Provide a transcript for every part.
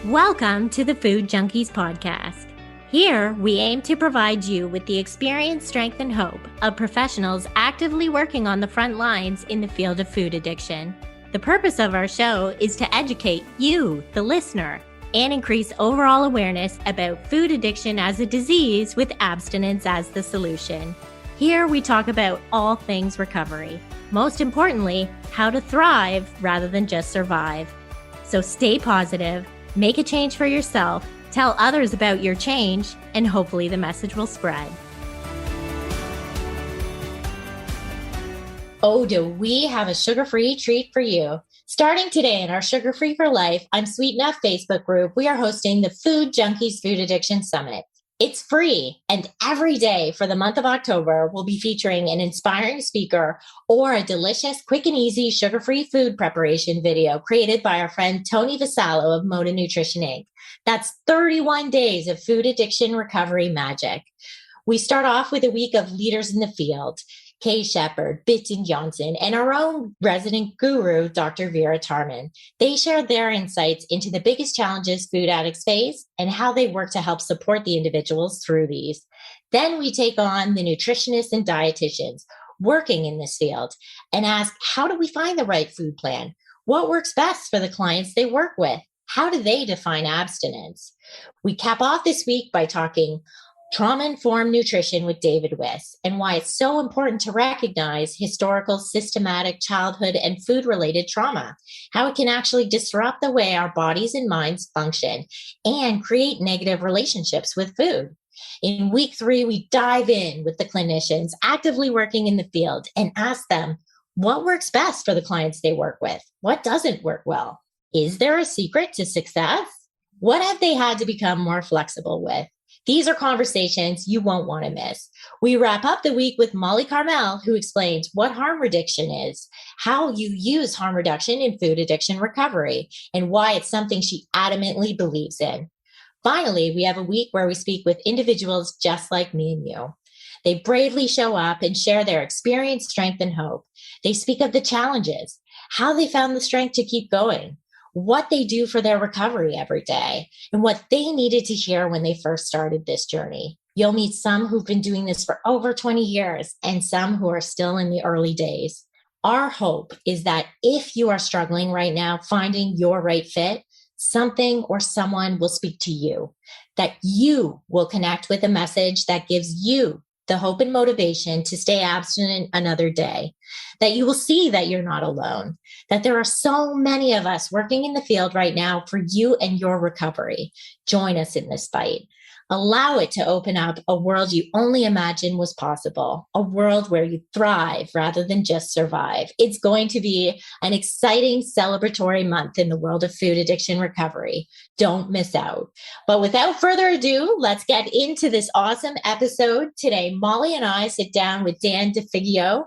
Welcome to the Food Junkies podcast. Here, we aim to provide you with the experience, strength, and hope of professionals actively working on the front lines in the field of food addiction. The purpose of our show is to educate you, the listener, and increase overall awareness about food addiction as a disease with abstinence as the solution. Here, we talk about all things recovery. Most importantly, how to thrive rather than just survive. So stay positive, make a change for yourself, tell others about your change, and hopefully the message will spread. Oh, do we have a sugar-free treat for you? Starting today in our Sugar Free for Life, I'm Sweet Enough Facebook group, we are hosting the Food Junkies Food Addiction Summit. It's free, and every day for the month of October, we'll be featuring an inspiring speaker or a delicious, quick and easy sugar-free food preparation video created by our friend Tony Vasallo of Moda Nutrition Inc. That's 31 days of food addiction recovery magic. We start off with a week of leaders in the field, Kay Shepard, Bitten Johnson, and our own resident guru, Dr. Vera Tarman. They shared their insights into the biggest challenges food addicts face and how they work to help support the individuals through these. Then we take on the nutritionists and dietitians working in this field and ask, how do we find the right food plan? What works best for the clients they work with? How do they define abstinence? We cap off this week by talking trauma-informed nutrition with David Wiss and why it's so important to recognize historical, systematic childhood and food-related trauma, how it can actually disrupt the way our bodies and minds function and create negative relationships with food. In week 3, we dive in with the clinicians actively working in the field and ask them what works best for the clients they work with, what doesn't work well. Is there a secret to success? What have they had to become more flexible with? These are conversations you won't want to miss. We wrap up the week with Molly Carmel, who explains what harm reduction is, how you use harm reduction in food addiction recovery, and why it's something she adamantly believes in. Finally, we have a week where we speak with individuals just like me and you. They bravely show up and share their experience, strength, and hope. They speak of the challenges, how they found the strength to keep going, what they do for their recovery every day, and what they needed to hear when they first started this journey. You'll meet some who've been doing this for over 20 years and some who are still in the early days. Our hope is that if you are struggling right now finding your right fit, something or someone will speak to you, that you will connect with a message that gives you the hope and motivation to stay abstinent another day, that you will see that you're not alone, that there are so many of us working in the field right now for you and your recovery. Join us in this fight. Allow it to open up a world you only imagined was possible, a world where you thrive rather than just survive. It's going to be an exciting celebratory month in the world of food addiction recovery. Don't miss out. But without further ado, let's get into this awesome episode. Today, Molly and I sit down with Dan DeFigio.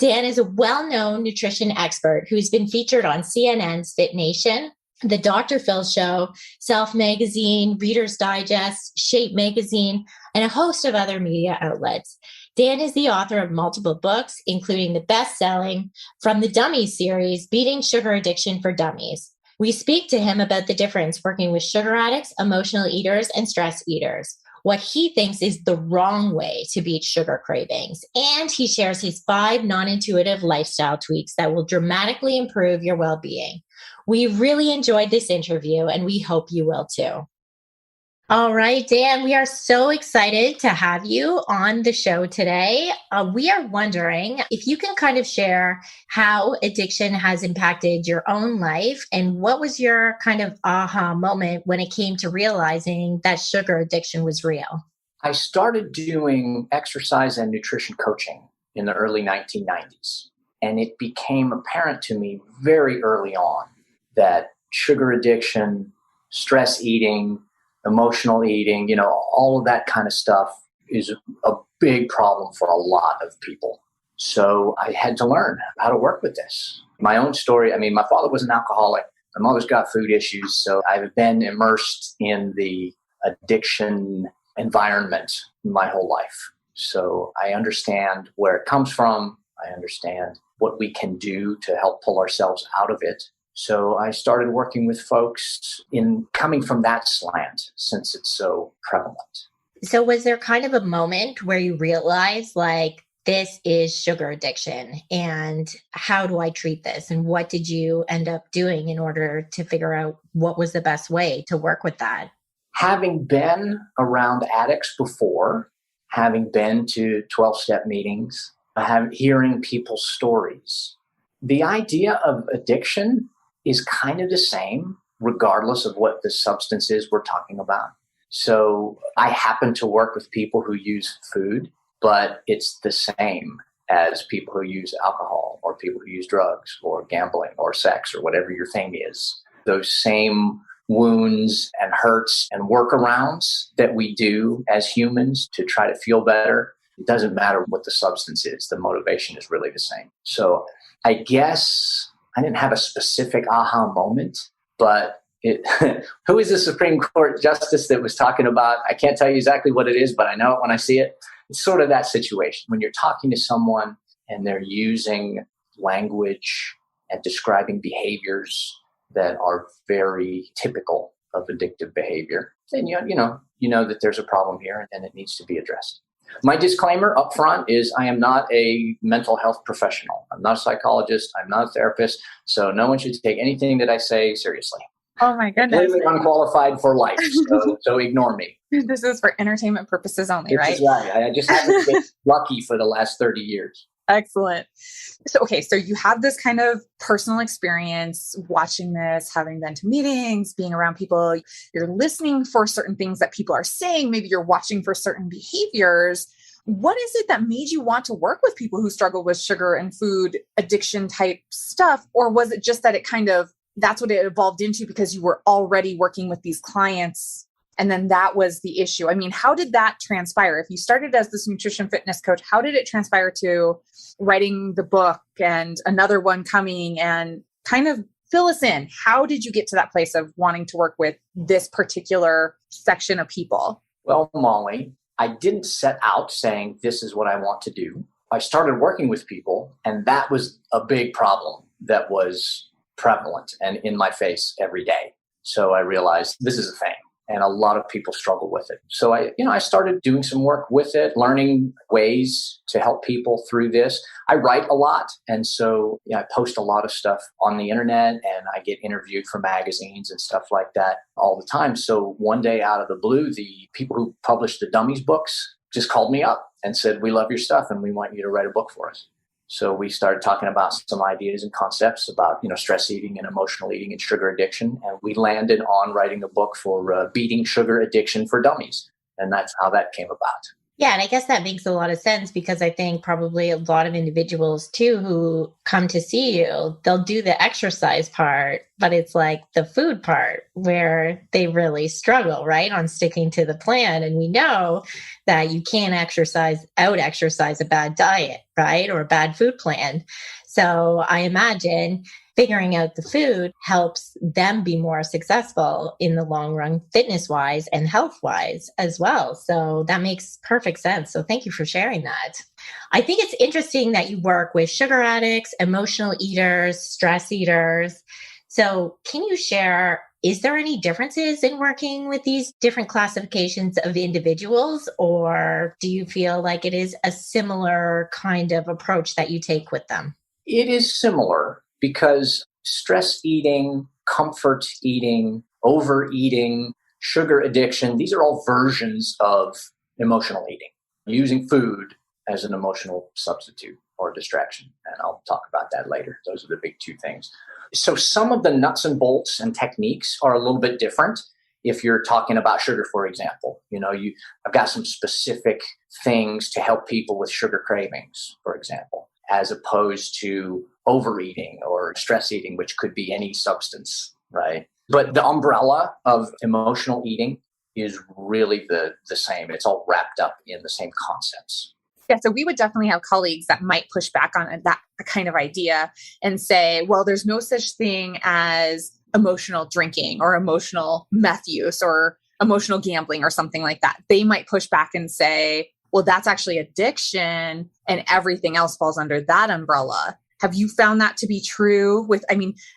Dan is a well-known nutrition expert who's been featured on CNN's Fit Nation, The Dr. Phil Show, Self Magazine, Reader's Digest, Shape Magazine, and a host of other media outlets. Dan is the author of multiple books, including the bestselling from the Dummies series, Beating Sugar Addiction for Dummies. We speak to him about the difference working with sugar addicts, emotional eaters, and stress eaters, what he thinks is the wrong way to beat sugar cravings, and he shares his 5 non-intuitive lifestyle tweaks that will dramatically improve your well-being. We really enjoyed this interview, and we hope you will too. All right, Dan, we are so excited to have you on the show today. We are wondering if you can kind of share how addiction has impacted your own life and what was your kind of aha moment when it came to realizing that sugar addiction was real? I started doing exercise and nutrition coaching in the early 1990s, and it became apparent to me very early on that sugar addiction, stress eating, emotional eating, all of that kind of stuff is a big problem for a lot of people. So I had to learn how to work with this. My own story, my father was an alcoholic. My mother's got food issues. So I've been immersed in the addiction environment my whole life. So I understand where it comes from. I understand what we can do to help pull ourselves out of it. So I started working with folks in coming from that slant since it's so prevalent. So was there kind of a moment where you realized like, this is sugar addiction and how do I treat this? And what did you end up doing in order to figure out what was the best way to work with that? Having been around addicts before, having been to 12-step meetings, hearing people's stories, the idea of addiction is kind of the same regardless of what the substance is we're talking about. So I happen to work with people who use food, but it's the same as people who use alcohol or people who use drugs or gambling or sex or whatever your thing is. Those same wounds and hurts and workarounds that we do as humans to try to feel better. It doesn't matter what the substance is. The motivation is really the same. So I guess I didn't have a specific aha moment, but who is the Supreme Court justice that was talking about, I can't tell you exactly what it is, but I know it when I see it. It's sort of that situation when you're talking to someone and they're using language and describing behaviors that are very typical of addictive behavior, then you know that there's a problem here and it needs to be addressed. My disclaimer up front is I am not a mental health professional. I'm not a psychologist. I'm not a therapist. So no one should take anything that I say seriously. Oh my goodness. Completely unqualified for life. So ignore me. This is for entertainment purposes only, right? This is right. I just haven't been lucky for the last 30 years. Excellent. So you have this kind of personal experience watching this, having been to meetings, being around people, you're listening for certain things that people are saying. Maybe you're watching for certain behaviors. What is it that made you want to work with people who struggle with sugar and food addiction type stuff? Or was it just that that's what it evolved into because you were already working with these clients and then that was the issue? I mean, how did that transpire? If you started as this nutrition fitness coach, how did it transpire to writing the book and another one coming, and kind of fill us in? How did you get to that place of wanting to work with this particular section of people? Well, Molly, I didn't set out saying this is what I want to do. I started working with people, and that was a big problem that was prevalent and in my face every day. So I realized this is a thing. And a lot of people struggle with it. So I started doing some work with it, learning ways to help people through this. I write a lot. And so I post a lot of stuff on the internet and I get interviewed for magazines and stuff like that all the time. So one day out of the blue, the people who published the Dummies books just called me up and said, "We love your stuff and we want you to write a book for us." So we started talking about some ideas and concepts about, stress eating and emotional eating and sugar addiction. And we landed on writing a book for beating sugar addiction for dummies. And that's how that came about. Yeah. And I guess that makes a lot of sense because I think probably a lot of individuals too who come to see you, they'll do the exercise part, but it's like the food part where they really struggle, right, on sticking to the plan. And we know that you can't out-exercise a bad diet, right, or a bad food plan. So I imagine figuring out the food helps them be more successful in the long run, fitness-wise and health-wise as well. So that makes perfect sense. So thank you for sharing that. I think it's interesting that you work with sugar addicts, emotional eaters, stress eaters. So can you share, is there any differences in working with these different classifications of individuals, or do you feel like it is a similar kind of approach that you take with them? It is similar because stress eating, comfort eating, overeating, sugar addiction, these are all versions of emotional eating, using food as an emotional substitute or distraction. And I'll talk about that later. Those are the big two things. So some of the nuts and bolts and techniques are a little bit different. If you're talking about sugar, for example, I've got some specific things to help people with sugar cravings, for example, as opposed to overeating or stress eating, which could be any substance, right? But the umbrella of emotional eating is really the same. It's all wrapped up in the same concepts. Yeah, so we would definitely have colleagues that might push back on that kind of idea and say, well, there's no such thing as emotional drinking or emotional meth use or emotional gambling or something like that. They might push back and say, well, that's actually addiction and everything else falls under that umbrella. Have you found that to be true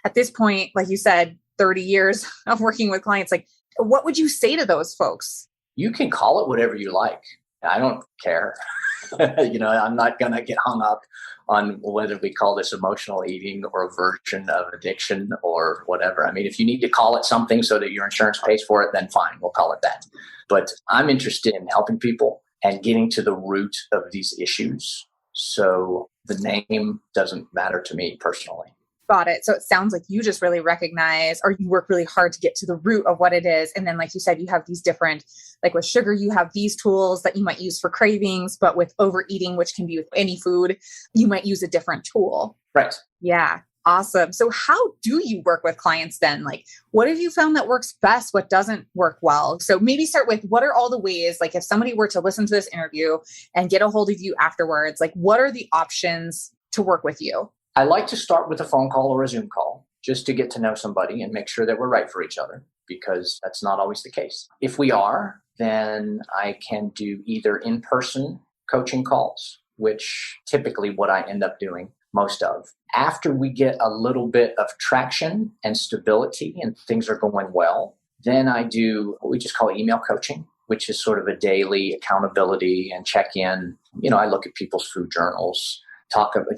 at this point, like you said, 30 years of working with clients, like what would you say to those folks? You can call it whatever you like. I don't care. I'm not going to get hung up on whether we call this emotional eating or a version of addiction or whatever. I mean, if you need to call it something so that your insurance pays for it, then fine, we'll call it that. But I'm interested in helping people and getting to the root of these issues. So the name doesn't matter to me personally. Got it. So it sounds like you just really recognize, or you work really hard to get to the root of what it is. And then, like you said, you have these different, like with sugar, you have these tools that you might use for cravings, but with overeating, which can be with any food, you might use a different tool. Right. Yeah. Awesome. So how do you work with clients then? Like, what have you found that works best? What doesn't work well? So maybe start with, what are all the ways, like if somebody were to listen to this interview and get a hold of you afterwards, like what are the options to work with you? I like to start with a phone call or a Zoom call just to get to know somebody and make sure that we're right for each other, because that's not always the case. If we are, then I can do either in-person coaching calls, which typically what I end up doing most of. After we get a little bit of traction and stability and things are going well, then I do what we just call email coaching, which is sort of a daily accountability and check-in. I look at people's food journals,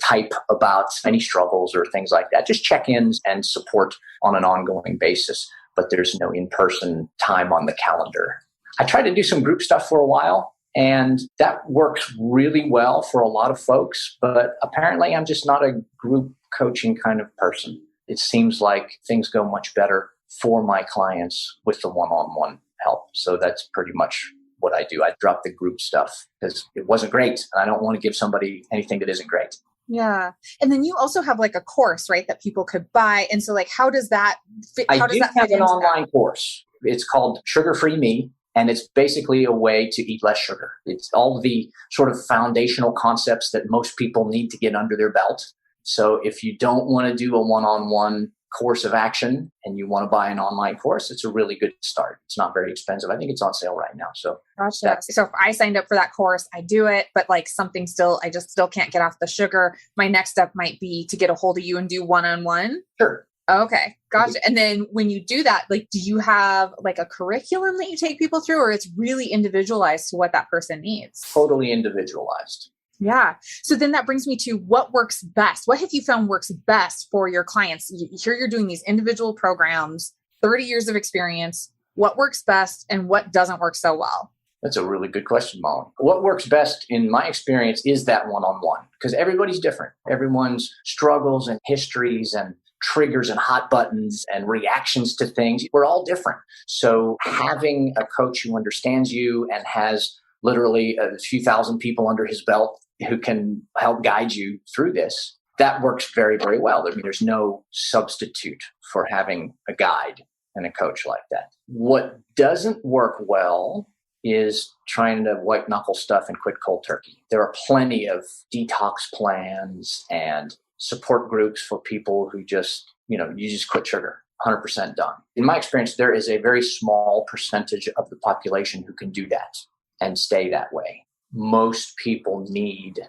type about any struggles or things like that, just check-ins and support on an ongoing basis. But there's no in-person time on the calendar. I tried to do some group stuff for a while, and that works really well for a lot of folks. But apparently I'm just not a group coaching kind of person. It seems like things go much better for my clients with the one-on-one help. So that's pretty much what I do. I drop the group stuff because it wasn't great. And I don't want to give somebody anything that isn't great. Yeah. And then you also have like a course, right, that people could buy. And so like, how does that fit? I do have an online course. It's called Sugar Free Me. And it's basically a way to eat less sugar. It's all the sort of foundational concepts that most people need to get under their belt. So if you don't want to do a one-on-one course of action and you want to buy an online course, it's a really good start. It's not very expensive. I think it's on sale right now. So gotcha. So if I signed up for that course, I do it, but like I just still can't get off the sugar. My next step might be to get a hold of you and do one-on-one. Sure. Okay. Gotcha. And then when you do that, like, do you have like a curriculum that you take people through, or it's really individualized to what that person needs? Totally individualized. Yeah. So then that brings me to what works best. What have you found works best for your clients? Here you're doing these individual programs, 30 years of experience. What works best and what doesn't work so well? That's a really good question, Molly. What works best in my experience is that one-on-one, because everybody's different. Everyone's struggles and histories and triggers and hot buttons and reactions to things, we're all different. So having a coach who understands you and has literally a few thousand people under his belt who can help guide you through this, that works very, very well. I mean, there's no substitute for having a guide and a coach like that. What doesn't work well is trying to white knuckle stuff and quit cold turkey. There are plenty of detox plans and support groups for people who just, you just quit sugar, 100% done. In my experience, there is a very small percentage of the population who can do that and stay that way. Most people need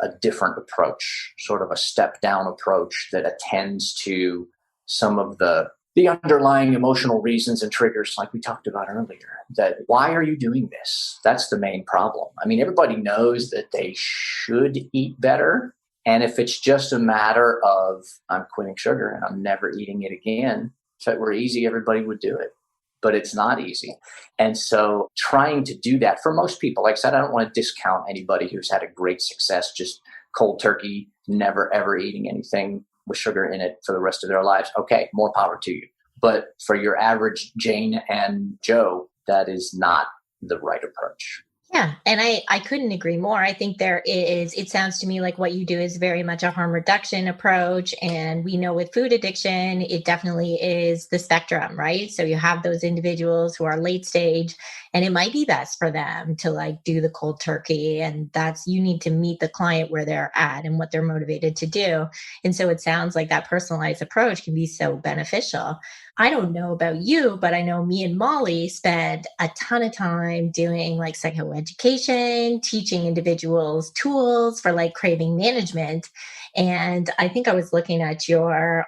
a different approach, sort of a step down approach that attends to some of the underlying emotional reasons and triggers, like we talked about earlier, that why are you doing this? That's the main problem. I mean, everybody knows that they should eat better. And if it's just a matter of I'm quitting sugar and I'm never eating it again, if it were easy, everybody would do it. But it's not easy. And so trying to do that for most people, like I said, I don't want to discount anybody who's had a great success, just cold turkey, never, ever eating anything with sugar in it for the rest of their lives. Okay, more power to you. But for your average Jane and Joe, that is not the right approach. Yeah. And I couldn't agree more. I think it sounds to me like what you do is very much a harm reduction approach. And we know with food addiction, it definitely is the spectrum, right? So you have those individuals who are late stage, and it might be best for them to like do the cold turkey. And you need to meet the client where they're at and what they're motivated to do. And so it sounds like that personalized approach can be so beneficial. I don't know about you, but I know me and Molly spend a ton of time doing like psychoeducation, teaching individuals tools for like craving management. And I think I was looking at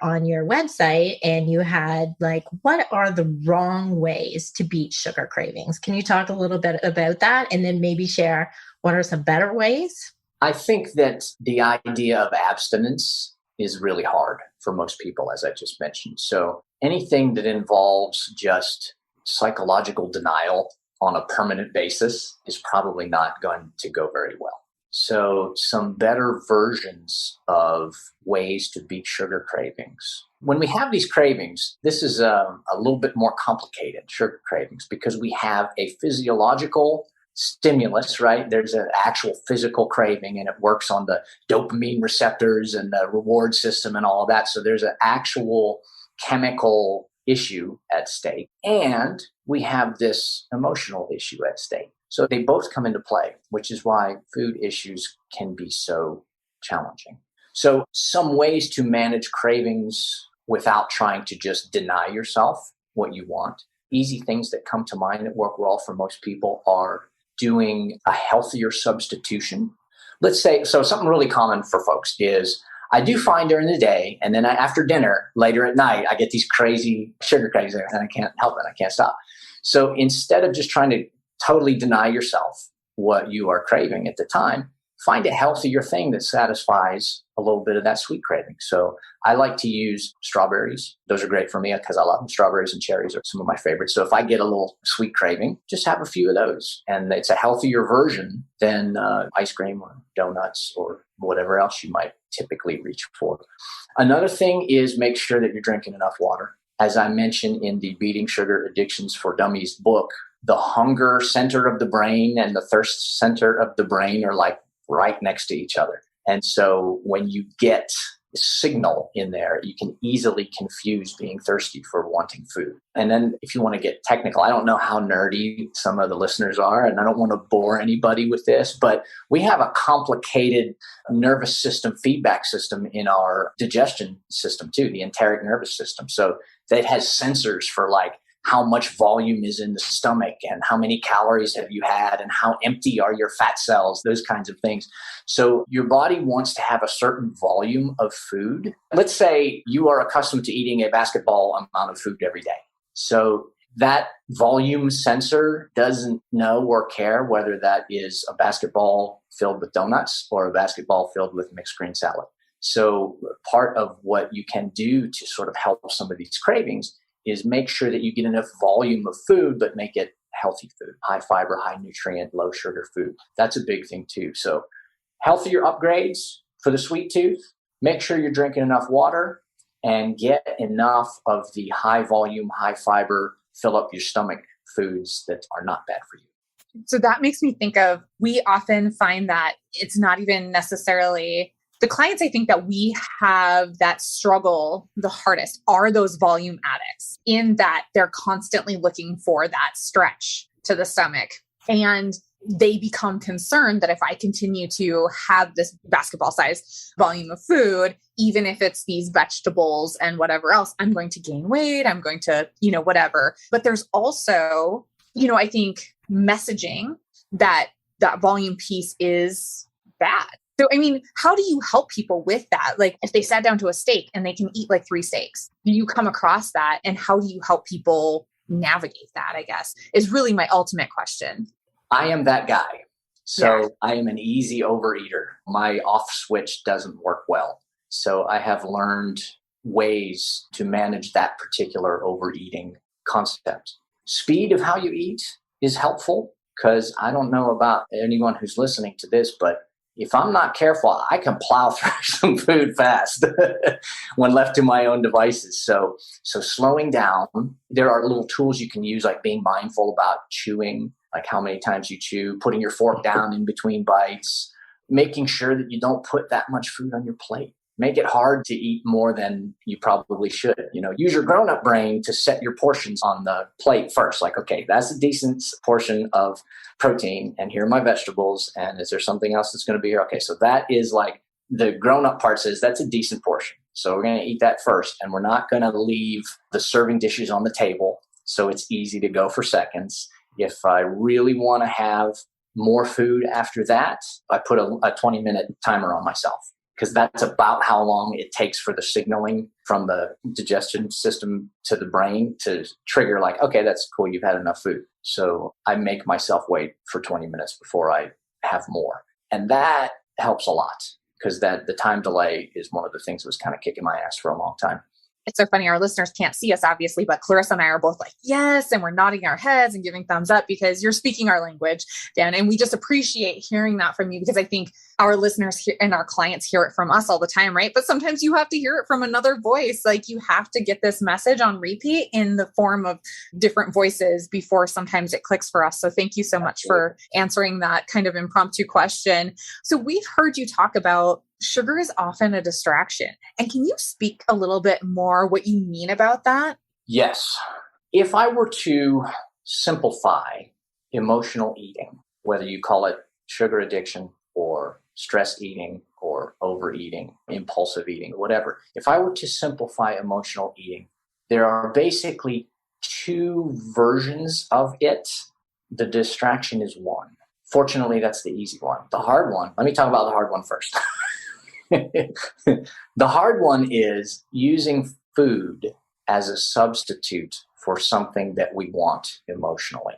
on your website, and you had like, what are the wrong ways to beat sugar cravings? Can you talk a little bit about that, and then maybe share what are some better ways? I think that the idea of abstinence is really hard for most people, as I just mentioned. So anything that involves just psychological denial on a permanent basis is probably not going to go very well. So some better versions of ways to beat sugar cravings. When we have these cravings, this is a little bit more complicated, sugar cravings, because we have a physiological stimulus, right? There's an actual physical craving, and it works on the dopamine receptors and the reward system and all of that. So there's an actual chemical issue at stake. And we have this emotional issue at stake. So they both come into play, which is why food issues can be so challenging. So some ways to manage cravings without trying to just deny yourself what you want. Easy things that come to mind that work well for most people are doing a healthier substitution. Let's say, so something really common for folks is I do find during the day, and then after dinner, later at night, I get these crazy sugar cravings, and I can't help it. I can't stop. So instead of just trying to totally deny yourself what you are craving at the time, find a healthier thing that satisfies a little bit of that sweet craving. So I like to use strawberries. Those are great for me because I love them. Strawberries and cherries are some of my favorites. So if I get a little sweet craving, just have a few of those. And it's a healthier version than ice cream or donuts or whatever else you might typically reach for. Another thing is make sure that you're drinking enough water. As I mentioned in the Beating Sugar Addictions for Dummies book, the hunger center of the brain and the thirst center of the brain are like right next to each other. And so when you get a signal in there, you can easily confuse being thirsty for wanting food. And then if you want to get technical, I don't know how nerdy some of the listeners are, and I don't want to bore anybody with this, but we have a complicated nervous system feedback system in our digestion system too, the enteric nervous system. So that has sensors for like how much volume is in the stomach and how many calories have you had and how empty are your fat cells, those kinds of things. So your body wants to have a certain volume of food. Let's say you are accustomed to eating a basketball amount of food every day. So that volume sensor doesn't know or care whether that is a basketball filled with donuts or a basketball filled with mixed green salad. So part of what you can do to sort of help some of these cravings is make sure that you get enough volume of food, but make it healthy food, high fiber, high nutrient, low sugar food. That's a big thing too. So healthier upgrades for the sweet tooth, make sure you're drinking enough water and get enough of the high volume, high fiber, fill up your stomach foods that are not bad for you. So that makes me think of, we often find that it's not even necessarily the clients, I think, that we have that struggle the hardest are those volume addicts, in that they're constantly looking for that stretch to the stomach. And they become concerned that if I continue to have this basketball size volume of food, even if it's these vegetables and whatever else, I'm going to gain weight, I'm going to, whatever. But there's also, I think messaging that volume piece is bad. So, how do you help people with that? Like if they sat down to a steak and they can eat like 3 steaks, do you come across that? And how do you help people navigate that, I guess, is really my ultimate question. I am that guy. So Yeah. I am an easy overeater. My off switch doesn't work well. So I have learned ways to manage that particular overeating concept. Speed of how you eat is helpful because I don't know about anyone who's listening to this, but if I'm not careful, I can plow through some food fast when left to my own devices. So slowing down, there are little tools you can use, like being mindful about chewing, like how many times you chew, putting your fork down in between bites, making sure that you don't put that much food on your plate. Make it hard to eat more than you probably should. Use your grown-up brain to set your portions on the plate first. Like, okay, that's a decent portion of protein, and here are my vegetables, and is there something else that's going to be here? Okay, so that is like the grown-up part says that's a decent portion. So we're going to eat that first, and we're not going to leave the serving dishes on the table so it's easy to go for seconds. If I really want to have more food after that, I put a 20-minute timer on myself. because that's about how long it takes for the signaling from the digestion system to the brain to trigger like, okay, that's cool, you've had enough food. So I make myself wait for 20 minutes before I have more. And that helps a lot because the time delay is one of the things that was kind of kicking my ass for a long time. It's so funny. Our listeners can't see us, obviously, but Clarissa and I are both like, yes. And we're nodding our heads and giving thumbs up because you're speaking our language, Dan. And we just appreciate hearing that from you because I think our listeners and our clients hear it from us all the time, right? But sometimes you have to hear it from another voice. Like you have to get this message on repeat in the form of different voices before sometimes it clicks for us. So thank you so much for answering that kind of impromptu question. So we've heard you talk about sugar is often a distraction. And can you speak a little bit more what you mean about that? Yes. If I were to simplify emotional eating, whether you call it sugar addiction or stress eating or overeating, impulsive eating, whatever, if I were to simplify emotional eating, there are basically two versions of it. The distraction is one. Fortunately, that's the easy one. The hard one, let me talk about the hard one first. The hard one is using food as a substitute for something that we want emotionally.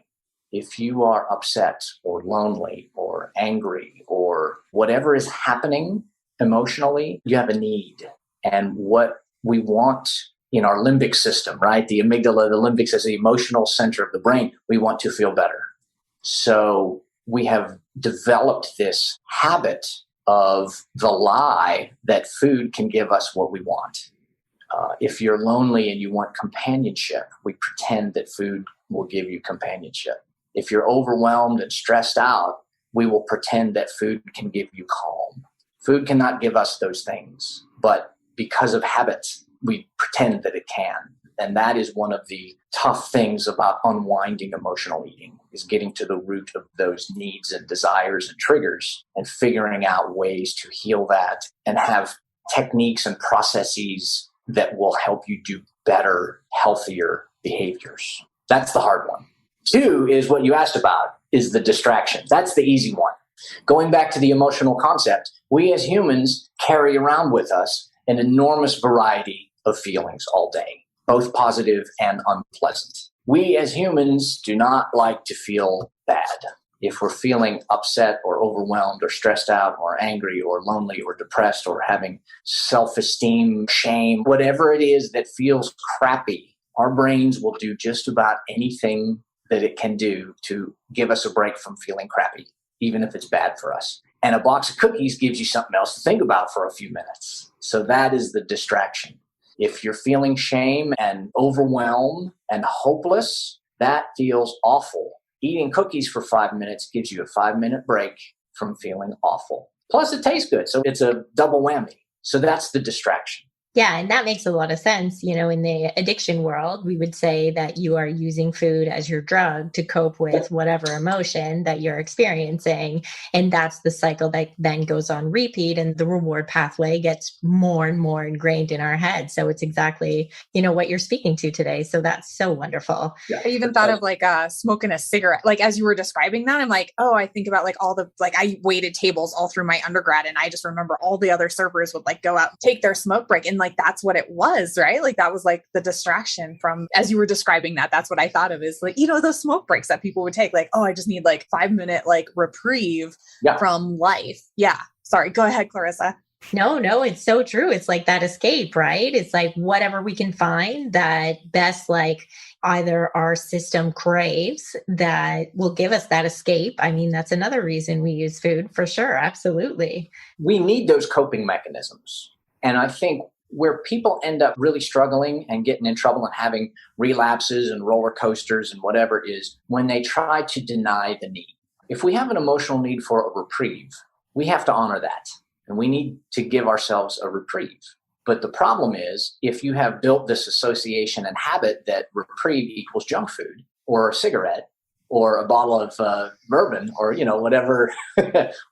If you are upset or lonely or angry or whatever is happening emotionally, you have a need. And what we want in our limbic system, right? The amygdala, the limbic system, the emotional center of the brain, we want to feel better. So we have developed this habit of the lie that food can give us what we want. If you're lonely and you want companionship, we pretend that food will give you companionship. If you're overwhelmed and stressed out, we will pretend that food can give you calm. Food cannot give us those things, but because of habits, we pretend that it can. And that is one of the tough things about unwinding emotional eating, is getting to the root of those needs and desires and triggers and figuring out ways to heal that and have techniques and processes that will help you do better, healthier behaviors. That's the hard one. Two is what you asked about, is the distraction. That's the easy one. Going back to the emotional concept, we as humans carry around with us an enormous variety of feelings all day, both positive and unpleasant. We as humans do not like to feel bad. If we're feeling upset or overwhelmed or stressed out or angry or lonely or depressed or having self-esteem, shame, whatever it is that feels crappy, our brains will do just about anything that it can do to give us a break from feeling crappy, even if it's bad for us. And a box of cookies gives you something else to think about for a few minutes. So that is the distraction. If you're feeling shame and overwhelmed and hopeless, that feels awful. Eating cookies for 5 minutes gives you a 5-minute break from feeling awful. Plus, it tastes good. So it's a double whammy. So that's the distraction. Yeah, and that makes a lot of sense. You know, in the addiction world, we would say that you are using food as your drug to cope with whatever emotion that you're experiencing. And that's the cycle that then goes on repeat, and the reward pathway gets more and more ingrained in our head. So it's exactly, you know, what you're speaking to today. So that's so wonderful. Yeah, I even thought of like smoking a cigarette. Like as you were describing that, I'm like, oh, I think about like all the, like I waited tables all through my undergrad. And I just remember all the other servers would like go out and take their smoke break. And like, that's what it was, right? Like that was like the distraction from, as you were describing that, that's what I thought of is like, you know, those smoke breaks that people would take, like, oh, I just need like 5-minute like reprieve from life. Yeah. Sorry. Go ahead, Clarissa. No, it's so true. It's like that escape, right? It's like whatever we can find that best, like either our system craves, that will give us that escape. I mean, that's another reason we use food for sure. Absolutely. We need those coping mechanisms. And I think where people end up really struggling and getting in trouble and having relapses and roller coasters and whatever is when they try to deny the need. If we have an emotional need for a reprieve, we have to honor that. And we need to give ourselves a reprieve. But the problem is, if you have built this association and habit that reprieve equals junk food or a cigarette or a bottle of bourbon or, you know, whatever,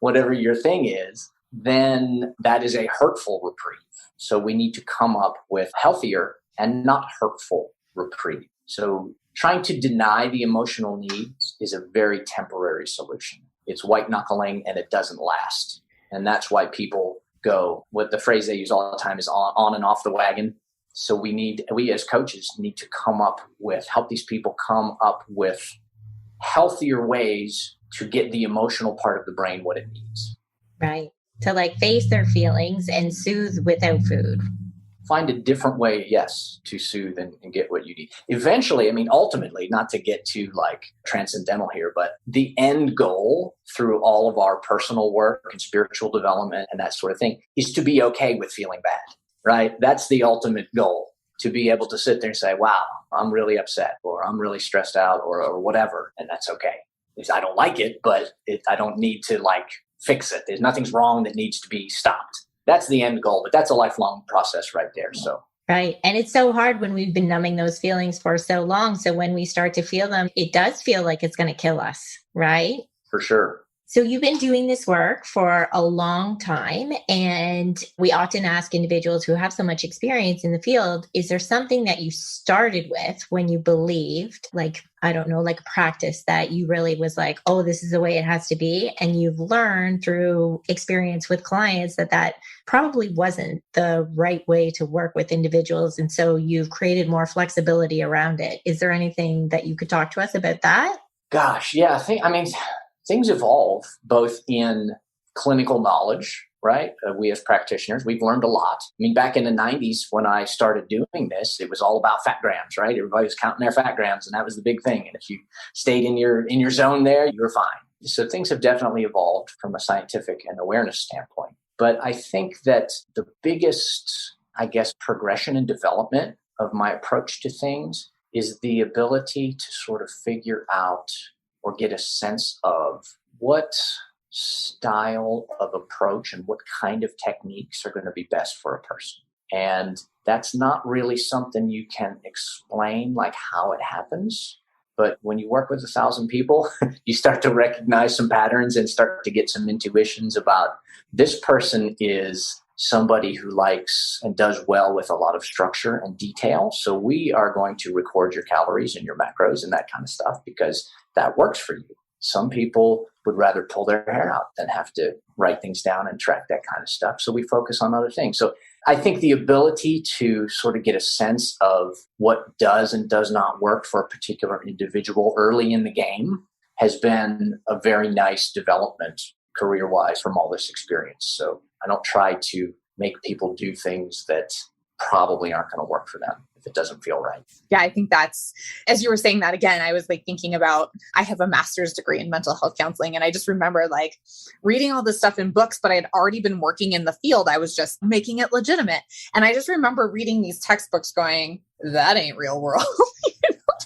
whatever your thing is, then that is a hurtful reprieve. So we need to come up with healthier and not hurtful reprieve. So trying to deny the emotional needs is a very temporary solution. It's white knuckling and it doesn't last. And that's why people go. What the phrase they use all the time is on and off the wagon. So we as coaches need to help these people come up with healthier ways to get the emotional part of the brain what it needs. Right. To like face their feelings and soothe without food. Find a different way, yes, to soothe and get what you need. Eventually, ultimately, not to get too like transcendental here, but the end goal through all of our personal work and spiritual development and that sort of thing is to be okay with feeling bad, right? That's the ultimate goal, to be able to sit there and say, wow, I'm really upset or I'm really stressed out or whatever. And that's okay. I don't like it, but I don't need to like fix it. There's nothing's wrong that needs to be stopped. That's the end goal, but that's a lifelong process right there. So. Right. And it's so hard when we've been numbing those feelings for so long. So when we start to feel them, it does feel like it's going to kill us, right? For sure. So you've been doing this work for a long time, and we often ask individuals who have so much experience in the field, is there something that you started with when you believed, like, I don't know, like practice that you really was like, oh, this is the way it has to be. And you've learned through experience with clients that probably wasn't the right way to work with individuals. And so you've created more flexibility around it. Is there anything that you could talk to us about that? Gosh, yeah. Things evolve both in clinical knowledge, right? We as practitioners, we've learned a lot. Back in the 90s when I started doing this, it was all about fat grams, right? Everybody was counting their fat grams and that was the big thing. And if you stayed in your zone there, you were fine. So things have definitely evolved from a scientific and awareness standpoint. But I think that the biggest, progression and development of my approach to things is the ability to sort of figure out or get a sense of what style of approach and what kind of techniques are going to be best for a person. And that's not really something you can explain like how it happens. But when you work with 1,000 people, you start to recognize some patterns and start to get some intuitions about this person is somebody who likes and does well with a lot of structure and detail. So we are going to record your calories and your macros and that kind of stuff because that works for you. Some people would rather pull their hair out than have to write things down and track that kind of stuff. So we focus on other things. So I think the ability to sort of get a sense of what does and does not work for a particular individual early in the game has been a very nice development career-wise from all this experience. So I don't try to make people do things that probably aren't going to work for them if it doesn't feel right. Yeah, I think that's, as you were saying that again, I was like thinking about, I have a master's degree in mental health counseling. And I just remember like reading all this stuff in books, but I had already been working in the field. I was just making it legitimate. And I just remember reading these textbooks going, that ain't real world.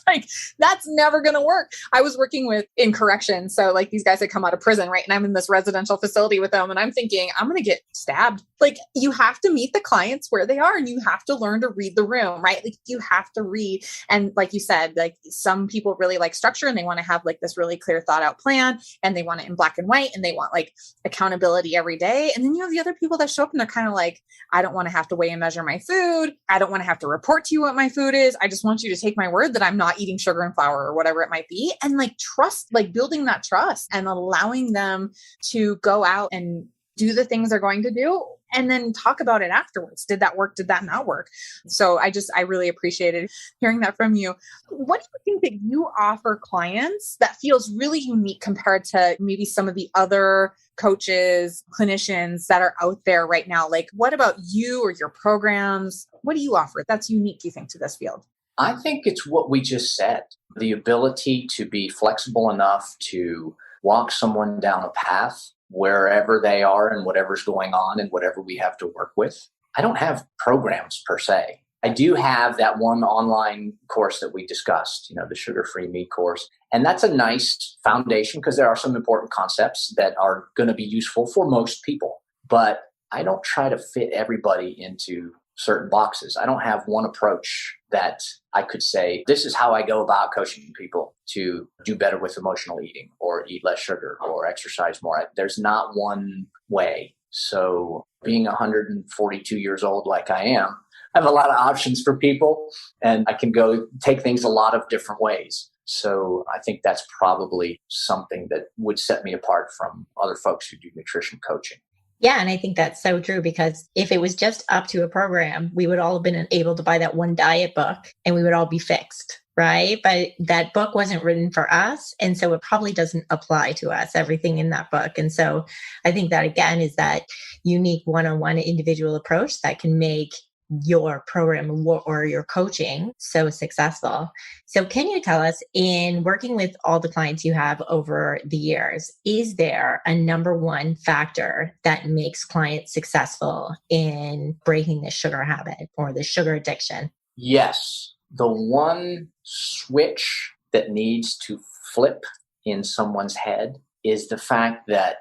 Like that's never going to work. I was working in corrections. So like these guys had come out of prison, right? And I'm in this residential facility with them and I'm thinking, I'm going to get stabbed. Like you have to meet the clients where they are and you have to learn to read the room, right? Like you have to read. And like you said, like some people really like structure and they want to have like this really clear thought out plan and they want it in black and white and they want like accountability every day. And then you have the other people that show up and they're kind of like, I don't want to have to weigh and measure my food. I don't want to have to report to you what my food is. I just want you to take my word that I'm not eating sugar and flour or whatever it might be. And like trust, like building that trust and allowing them to go out and do the things they're going to do and then talk about it afterwards. Did that work? Did that not work? So I really appreciated hearing that from you. What do you think that you offer clients that feels really unique compared to maybe some of the other coaches, clinicians that are out there right now? Like, what about you or your programs? What do you offer that's unique, do you think, to this field? I think it's what we just said, the ability to be flexible enough to walk someone down a path wherever they are and whatever's going on and whatever we have to work with. I don't have programs per se. I do have that one online course that we discussed, the sugar-free meat course. And that's a nice foundation because there are some important concepts that are going to be useful for most people. But I don't try to fit everybody into certain boxes. I don't have one approach that I could say, this is how I go about coaching people to do better with emotional eating or eat less sugar or exercise more. There's not one way. So being 142 years old like I am, I have a lot of options for people and I can go take things a lot of different ways. So I think that's probably something that would set me apart from other folks who do nutrition coaching. Yeah. And I think that's so true, because if it was just up to a program, we would all have been able to buy that one diet book and we would all be fixed. Right. But that book wasn't written for us. And so it probably doesn't apply to us, everything in that book. And so I think that, again, is that unique one-on-one individual approach that can make your program or your coaching so successful. So can you tell us, in working with all the clients you have over the years, is there a number one factor that makes clients successful in breaking the sugar habit or the sugar addiction? Yes. The one switch that needs to flip in someone's head is the fact that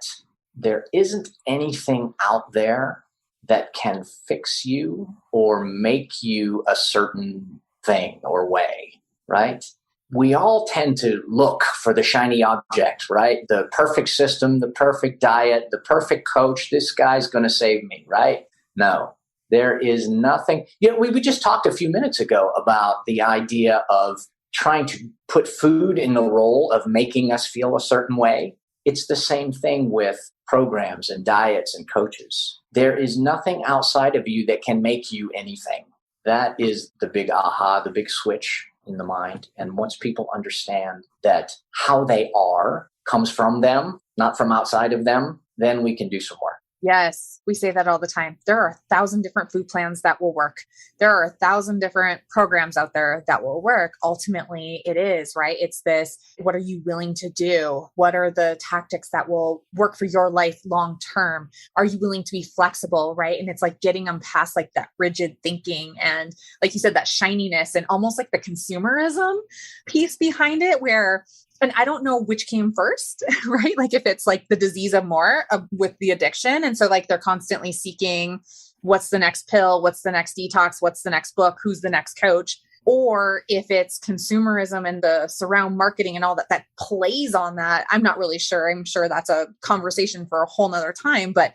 there isn't anything out there that can fix you or make you a certain thing or way, right? We all tend to look for the shiny object, right? The perfect system, the perfect diet, the perfect coach. This guy's going to save me, right? No, there is nothing. We just talked a few minutes ago about the idea of trying to put food in the role of making us feel a certain way. It's the same thing with programs and diets and coaches. There is nothing outside of you that can make you anything. That is the big aha, the big switch in the mind. And once people understand that how they are comes from them, not from outside of them, then we can do some work. Yes, we say that all the time. There are 1,000 different food plans that will work. There are 1,000 different programs out there that will work. Ultimately, it is, right? It's this, what are you willing to do? What are the tactics that will work for your life long term? Are you willing to be flexible, right? And it's like getting them past like that rigid thinking and, like you said, that shininess and almost like the consumerism piece behind it, where, and I don't know which came first, right? Like if it's like the disease of more with the addiction. And so like they're constantly seeking, what's the next pill? What's the next detox? What's the next book? Who's the next coach? Or if it's consumerism and the surround marketing and all that, that plays on that. I'm not really sure. I'm sure that's a conversation for a whole nother time, but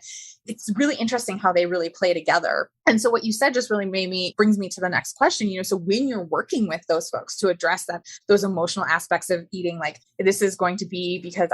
it's really interesting how they really play together. And so what you said just really brings me to the next question, so when you're working with those folks to address those emotional aspects of eating, like this is going to be because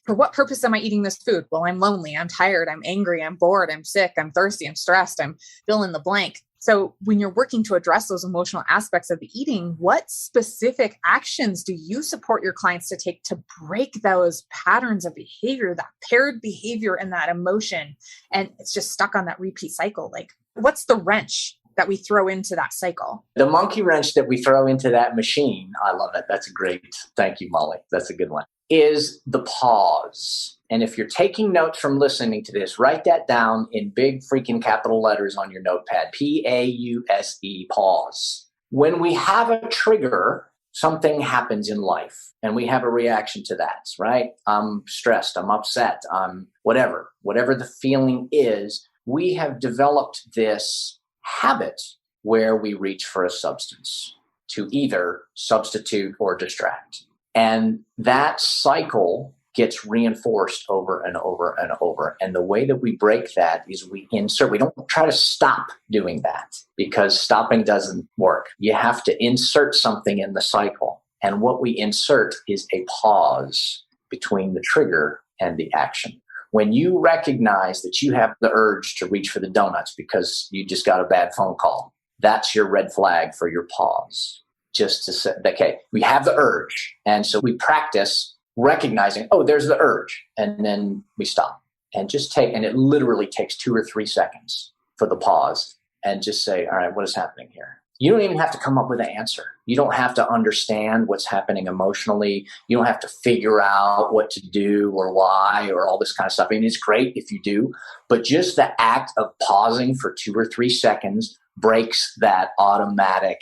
for what purpose am I eating this food? Well, I'm lonely, I'm tired, I'm angry, I'm bored, I'm sick, I'm thirsty, I'm stressed, I'm fill in the blank. So when you're working to address those emotional aspects of the eating, what specific actions do you support your clients to take to break those patterns of behavior, that paired behavior and that emotion? And it's just stuck on that repeat cycle. Like, what's the wrench that we throw into that cycle? The monkey wrench that we throw into that machine, I love it. That's a great, thank you, Molly. That's a good one, is the pause. And if you're taking notes from listening to this, write that down in big freaking capital letters on your notepad. P-A-U-S-E, pause. When we have a trigger, something happens in life and we have a reaction to that, right? I'm stressed, I'm upset, I'm whatever the feeling is, we have developed this habit where we reach for a substance to either substitute or distract. And that cycle gets reinforced over and over and over. And the way that we break that is we don't try to stop doing that, because stopping doesn't work. You have to insert something in the cycle. And what we insert is a pause between the trigger and the action. When you recognize that you have the urge to reach for the donuts because you just got a bad phone call, that's your red flag for your pause. Just to say, okay, we have the urge. And so we practice recognizing, oh, there's the urge. And then we stop and and it literally takes 2 or 3 seconds for the pause and just say, all right, what is happening here? You don't even have to come up with an answer. You don't have to understand what's happening emotionally. You don't have to figure out what to do or why or all this kind of stuff. I mean, it's great if you do, but just the act of pausing for 2 or 3 seconds breaks that automatic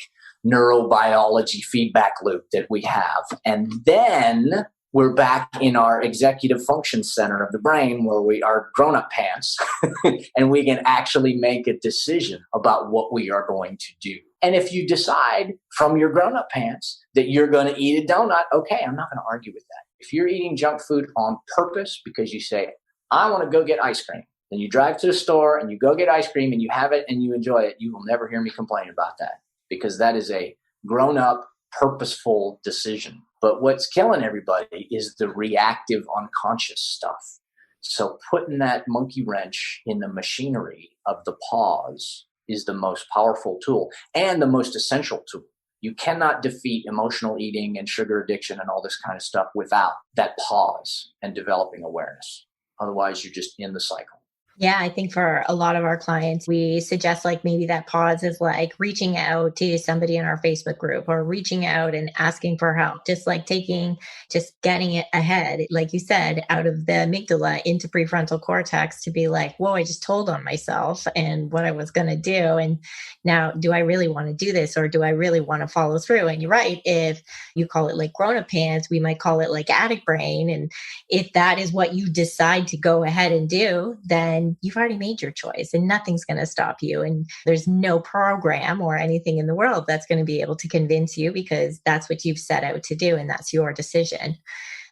neurobiology feedback loop that we have. And then we're back in our executive function center of the brain where we are grown-up pants and we can actually make a decision about what we are going to do. And if you decide from your grown-up pants that you're going to eat a donut, okay, I'm not going to argue with that. If you're eating junk food on purpose because you say, I want to go get ice cream, then you drive to the store and you go get ice cream and you have it and you enjoy it, you will never hear me complain about that, because that is a grown-up, purposeful decision. But what's killing everybody is the reactive, unconscious stuff. So putting that monkey wrench in the machinery of the pause is the most powerful tool and the most essential tool. You cannot defeat emotional eating and sugar addiction and all this kind of stuff without that pause and developing awareness. Otherwise, you're just in the cycle. Yeah, I think for a lot of our clients, we suggest like maybe that pause is like reaching out to somebody in our Facebook group or reaching out and asking for help, just like just getting it ahead, like you said, out of the amygdala into prefrontal cortex to be like, whoa, I just told on myself and what I was going to do. And now, do I really want to do this or do I really want to follow through? And you're right. If you call it like grown-up pants, we might call it like addict brain. And if that is what you decide to go ahead and do, then you've already made your choice and nothing's going to stop you. And there's no program or anything in the world that's going to be able to convince you because that's what you've set out to do and that's your decision.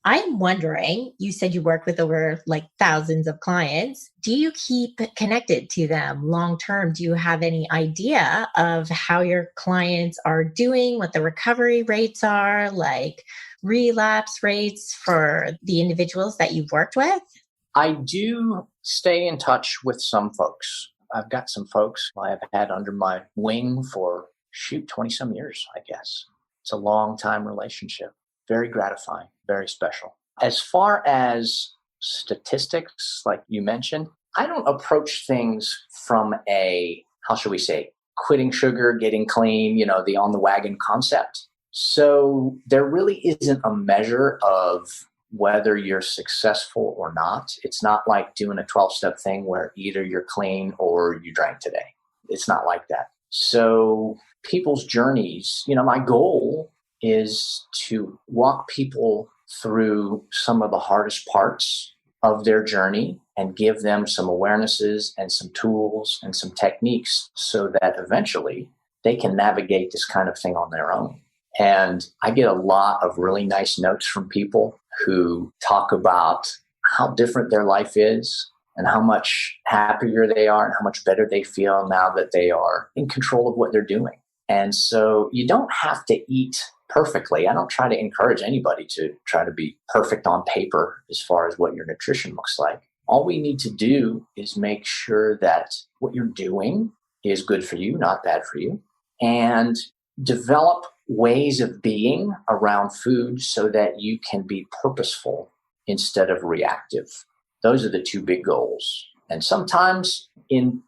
I'm wondering, you said you work with over like thousands of clients. Do you keep connected to them long term? Do you have any idea of how your clients are doing, what the recovery rates are, like relapse rates for the individuals that you've worked with? I do stay in touch with some folks. I've got some folks I've had under my wing for 20 some years, I guess. It's a long time relationship. Very gratifying, very special. As far as statistics, like you mentioned, I don't approach things from a, how shall we say, quitting sugar, getting clean, the on the wagon concept. So there really isn't a measure of whether you're successful or not. It's not like doing a 12-step thing where either you're clean or you drank today. It's not like that. So people's journeys, my goal is to walk people through some of the hardest parts of their journey and give them some awarenesses and some tools and some techniques so that eventually they can navigate this kind of thing on their own. And I get a lot of really nice notes from people who talk about how different their life is and how much happier they are and how much better they feel now that they are in control of what they're doing. And so you don't have to eat perfectly. I don't try to encourage anybody to try to be perfect on paper as far as what your nutrition looks like. All we need to do is make sure that what you're doing is good for you, not bad for you, and develop ways of being around food so that you can be purposeful instead of reactive. Those are the two big goals. And sometimes in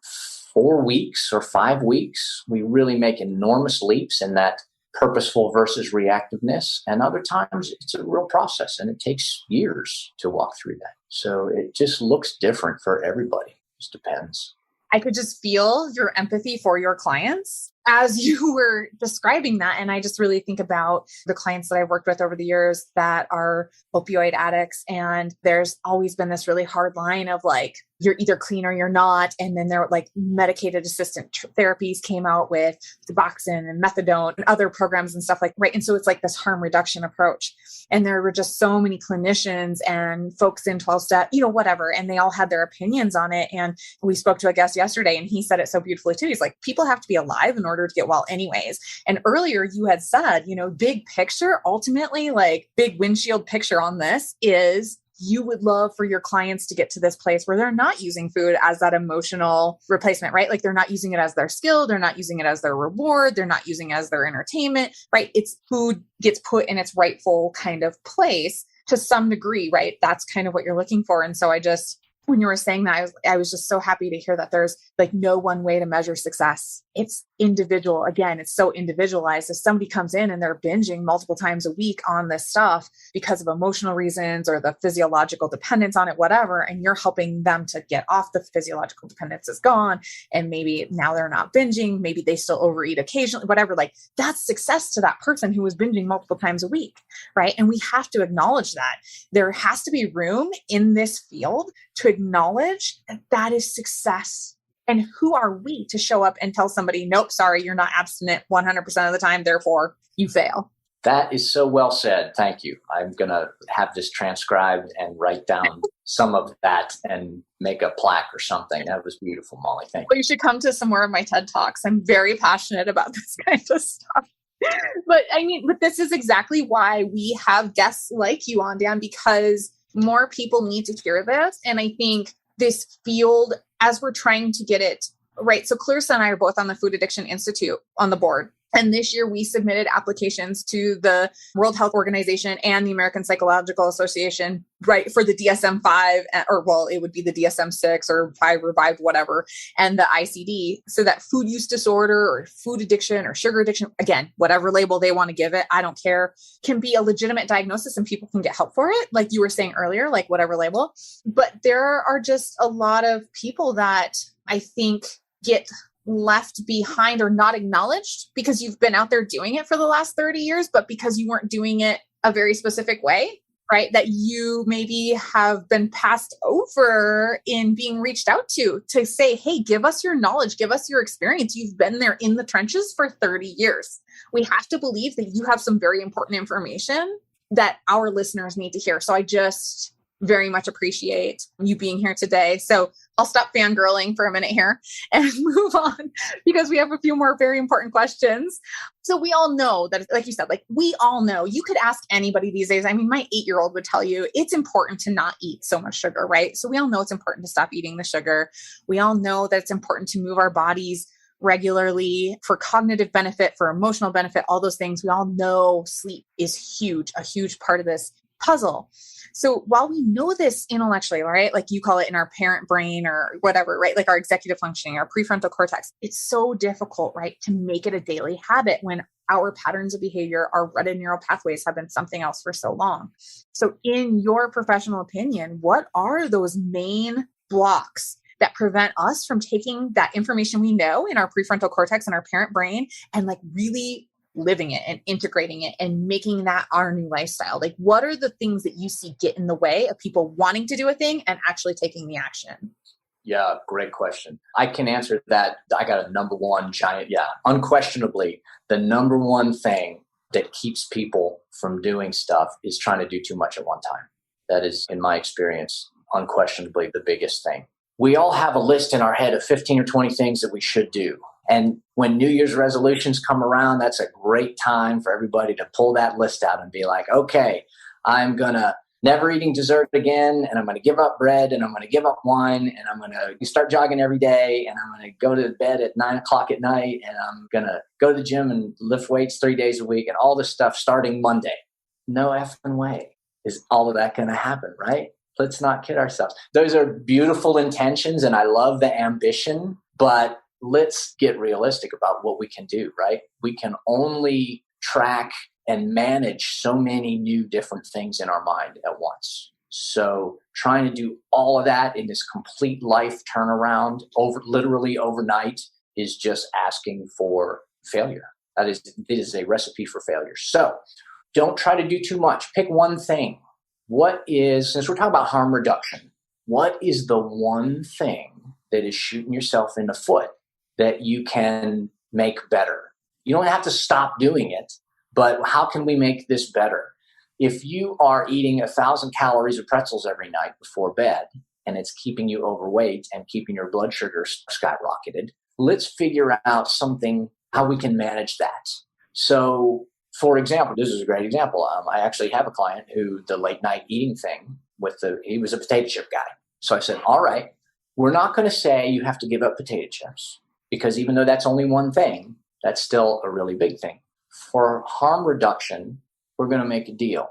4 weeks or 5 weeks, we really make enormous leaps in that purposeful versus reactiveness. And other times it's a real process and it takes years to walk through that. So it just looks different for everybody. It just depends. I could just feel your empathy for your clients as you were describing that. And I just really think about the clients that I've worked with over the years that are opioid addicts. And there's always been this really hard line of like, you're either clean or you're not. And then there were like medicated assistant therapies came out with Suboxone and methadone and other programs and stuff like, right. And so it's like this harm reduction approach. And there were just so many clinicians and folks in 12-step, whatever. And they all had their opinions on it. And we spoke to a guest yesterday and he said it so beautifully too. He's like, people have to be alive in order to get well anyways. And earlier you had said, big picture, ultimately, like big windshield picture on this is you would love for your clients to get to this place where they're not using food as that emotional replacement, right? Like they're not using it as their skill. They're not using it as their reward. They're not using it as their entertainment, right? It's food gets put in its rightful kind of place to some degree, right? That's kind of what you're looking for. And so when you were saying that, I was just so happy to hear that there's like no one way to measure success. It's individual. Again, it's so individualized. If somebody comes in and they're binging multiple times a week on this stuff because of emotional reasons or the physiological dependence on it, whatever, and you're helping them to get off the physiological dependence is gone. And maybe now they're not binging. Maybe they still overeat occasionally, whatever, like that's success to that person who was binging multiple times a week, right? And we have to acknowledge that. There has to be room in this field to acknowledge that that is success. And who are we to show up and tell somebody, nope, sorry, you're not abstinent 100% of the time, therefore you fail. That is so well said. Thank you. I'm going to have this transcribed and write down some of that and make a plaque or something. That was beautiful, Molly. Thank you. Well, you should come to some more of my TED Talks. I'm very passionate about this kind of stuff. But this is exactly why we have guests like you on, Dan, because More people need to hear this. And I think this field, as we're trying to get it right. So Clarissa and I are both on the Food Addiction Institute on the board. And this year we submitted applications to the World Health Organization and the American Psychological Association, right, for the DSM-5, or well, it would be the DSM-6 or 5 revived, whatever, and the ICD, so that food use disorder or food addiction or sugar addiction, again, whatever label they want to give it, I don't care, can be a legitimate diagnosis and people can get help for it, like you were saying earlier, like whatever label. But there are just a lot of people that I think get left behind or not acknowledged because you've been out there doing it for the last 30 years, but because you weren't doing it a very specific way, right? That you maybe have been passed over in being reached out to say, hey, give us your knowledge, give us your experience. You've been there in the trenches for 30 years. We have to believe that you have some very important information that our listeners need to hear. So I just very much appreciate you being here today. So I'll stop fangirling for a minute here and move on because we have a few more very important questions. So we all know that, like you said, like we all know, you could ask anybody these days. I mean, my 8-year-old would tell you it's important to not eat so much sugar, right? So we all know it's important to stop eating the sugar. We all know that it's important to move our bodies regularly for cognitive benefit, for emotional benefit, all those things. We all know sleep is huge, a huge part of this puzzle. So while we know this intellectually, right, like you call it in our parent brain or whatever, right, like our executive functioning, our prefrontal cortex, it's so difficult, right, to make it a daily habit when our patterns of behavior, our rooted neural pathways have been something else for so long. So in your professional opinion, what are those main blocks that prevent us from taking that information we know in our prefrontal cortex and our parent brain and like really living it and integrating it and making that our new lifestyle? Like, what are the things that you see get in the way of people wanting to do a thing and actually taking the action? Yeah, great question. I can answer that. I got a number one giant, unquestionably, the number one thing that keeps people from doing stuff is trying to do too much at one time. That is, in my experience, unquestionably the biggest thing. We all have a list in our head of 15 or 20 things that we should do. And when New Year's resolutions come around, that's a great time for everybody to pull that list out and be like, okay, I'm going to never eating dessert again, and I'm going to give up bread, and I'm going to give up wine, and I'm going to start jogging every day, and I'm going to go to bed at 9 o'clock at night, and I'm going to go to the gym and lift weights 3 days a week, and all this stuff starting Monday. No effing way is all of that going to happen, right? Let's not kid ourselves. Those are beautiful intentions, and I love the ambition, but let's get realistic about what we can do, right? We can only track and manage so many new different things in our mind at once. So trying to do all of that in this complete life turnaround literally overnight is just asking for failure. It is a recipe for failure. So don't try to do too much. Pick one thing. Since we're talking about harm reduction, what is the one thing that is shooting yourself in the foot that you can make better? You don't have to stop doing it, but how can we make this better? If you are eating 1,000 calories of pretzels every night before bed, and it's keeping you overweight and keeping your blood sugar skyrocketed, let's figure out how we can manage that. So, for example, this is a great example. I actually have a client who the late night eating thing he was a potato chip guy. So I said, all right, we're not going to say you have to give up potato chips, because even though that's only one thing, that's still a really big thing. For harm reduction, we're going to make a deal.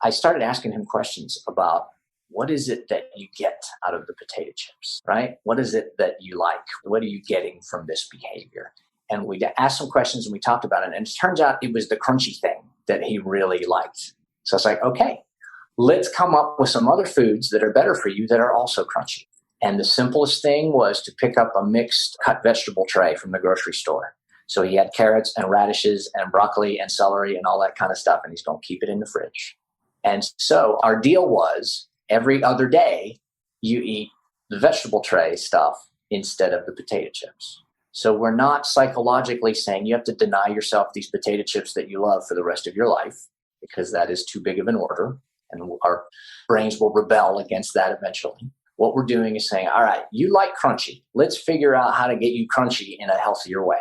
I started asking him questions about what is it that you get out of the potato chips, right? What is it that you like? What are you getting from this behavior? And we asked some questions and we talked about it. And it turns out it was the crunchy thing that he really liked. So it's like, okay, let's come up with some other foods that are better for you that are also crunchy. And the simplest thing was to pick up a mixed cut vegetable tray from the grocery store. So he had carrots and radishes and broccoli and celery and all that kind of stuff. And he's going to keep it in the fridge. And so our deal was every other day you eat the vegetable tray stuff instead of the potato chips. So we're not psychologically saying you have to deny yourself these potato chips that you love for the rest of your life, because that is too big of an order and our brains will rebel against that eventually. What we're doing is saying, all right, you like crunchy. Let's figure out how to get you crunchy in a healthier way.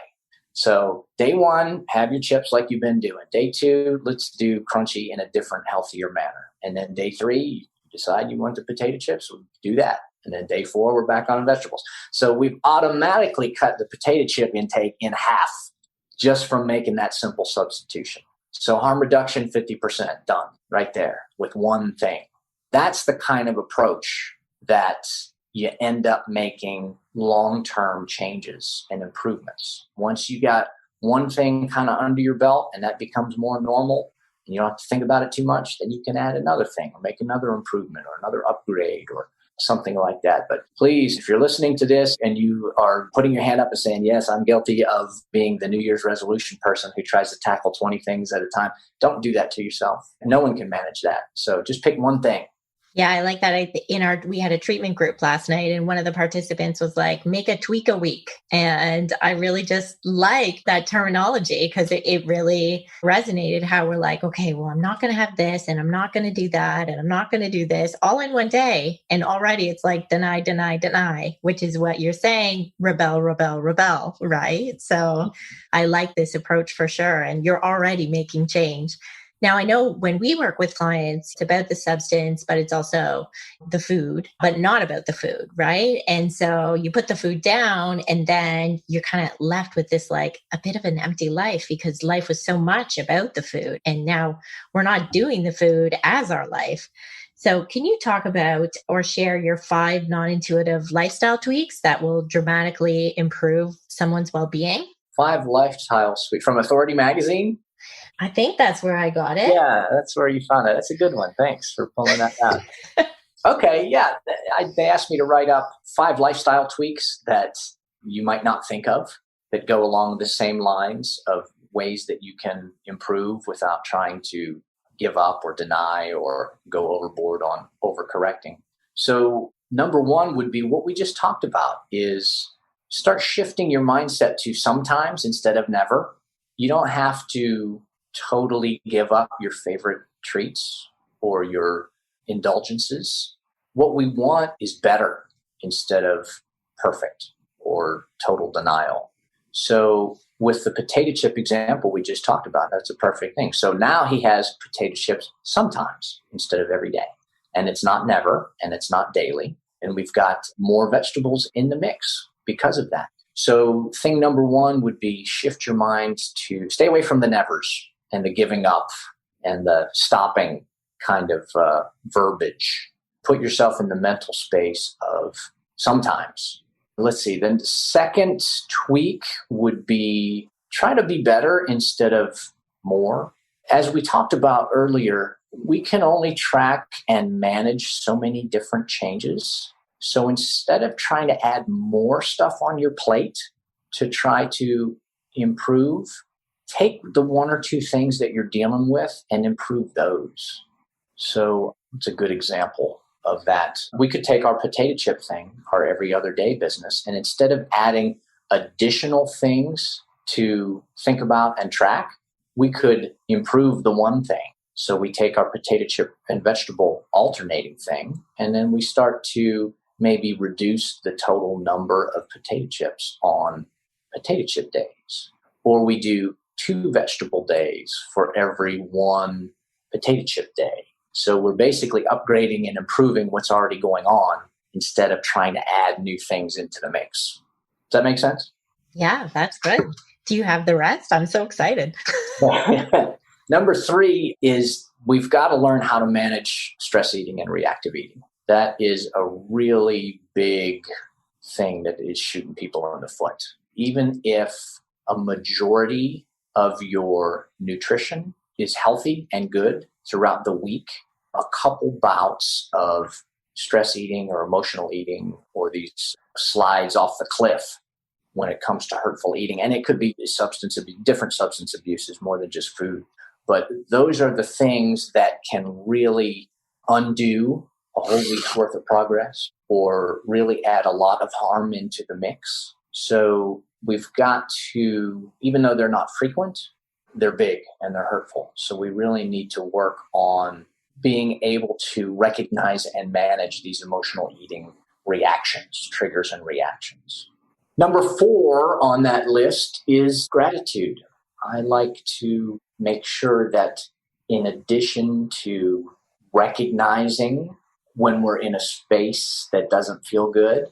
So day 1, have your chips like you've been doing. Day 2, let's do crunchy in a different, healthier manner. And then day 3, decide you want the potato chips, we'll do that. And then day 4, we're back on vegetables. So we've automatically cut the potato chip intake in half just from making that simple substitution. So harm reduction, 50% done right there with one thing. That's the kind of approach that you end up making long-term changes and improvements. Once you got one thing kind of under your belt and that becomes more normal, and you don't have to think about it too much, then you can add another thing or make another improvement or another upgrade or something like that. But please, if you're listening to this and you are putting your hand up and saying, yes, I'm guilty of being the New Year's resolution person who tries to tackle 20 things at a time, don't do that to yourself. No one can manage that. So just pick one thing. Yeah, I like that. We had a treatment group last night, and one of the participants was like, make a tweak a week. And I really just like that terminology because it really resonated how we're like, okay, well, I'm not going to have this and I'm not going to do that and I'm not going to do this all in one day. And already it's like deny, deny, deny, which is what you're saying, rebel, rebel, rebel, right? So I like this approach for sure. And you're already making change. Now, I know when we work with clients, it's about the substance, but it's also the food, but not about the food, right? And so you put the food down and then you're kind of left with this like a bit of an empty life because life was so much about the food. And now we're not doing the food as our life. So can you talk about or share your 5 non-intuitive lifestyle tweaks that will dramatically improve someone's well-being? 5 lifestyle tweaks from Authority Magazine? I think that's where I got it. Yeah, that's where you found it. That's a good one. Thanks for pulling that out. Okay, yeah. They asked me to write up 5 lifestyle tweaks that you might not think of that go along the same lines of ways that you can improve without trying to give up or deny or go overboard on overcorrecting. So number 1 would be what we just talked about is start shifting your mindset to sometimes instead of never. You don't have to totally give up your favorite treats or your indulgences. What we want is better instead of perfect or total denial. So with the potato chip example we just talked about, that's a perfect thing. So now he has potato chips sometimes instead of every day. And it's not never, and it's not daily. And we've got more vegetables in the mix because of that. So thing number 1 would be shift your mind to stay away from the nevers and the giving up and the stopping kind of verbiage. Put yourself in the mental space of sometimes. Let's see. Then the second tweak would be try to be better instead of more. As we talked about earlier, we can only track and manage so many different changes. So instead of trying to add more stuff on your plate to try to improve, take the 1 or 2 things that you're dealing with and improve those. So it's a good example of that. We could take our potato chip thing, our every other day business, and instead of adding additional things to think about and track, we could improve the one thing. So we take our potato chip and vegetable alternating thing, and then we start to maybe reduce the total number of potato chips on potato chip days. Or we do 2 vegetable days for every 1 potato chip day. So we're basically upgrading and improving what's already going on instead of trying to add new things into the mix. Does that make sense? Yeah, that's good. Do you have the rest? I'm so excited. Number 3 is we've got to learn how to manage stress eating and reactive eating. That is a really big thing that is shooting people in the foot. Even if a majority of your nutrition is healthy and good throughout the week, a couple bouts of stress eating or emotional eating or these slides off the cliff when it comes to hurtful eating, and it could be different substance abuses more than just food, but those are the things that can really undo a whole week's worth of progress or really add a lot of harm into the mix. So we've got to, even though they're not frequent, they're big and they're hurtful. So we really need to work on being able to recognize and manage these emotional eating reactions, triggers and reactions. Number 4 on that list is gratitude. I like to make sure that in addition to recognizing when we're in a space that doesn't feel good,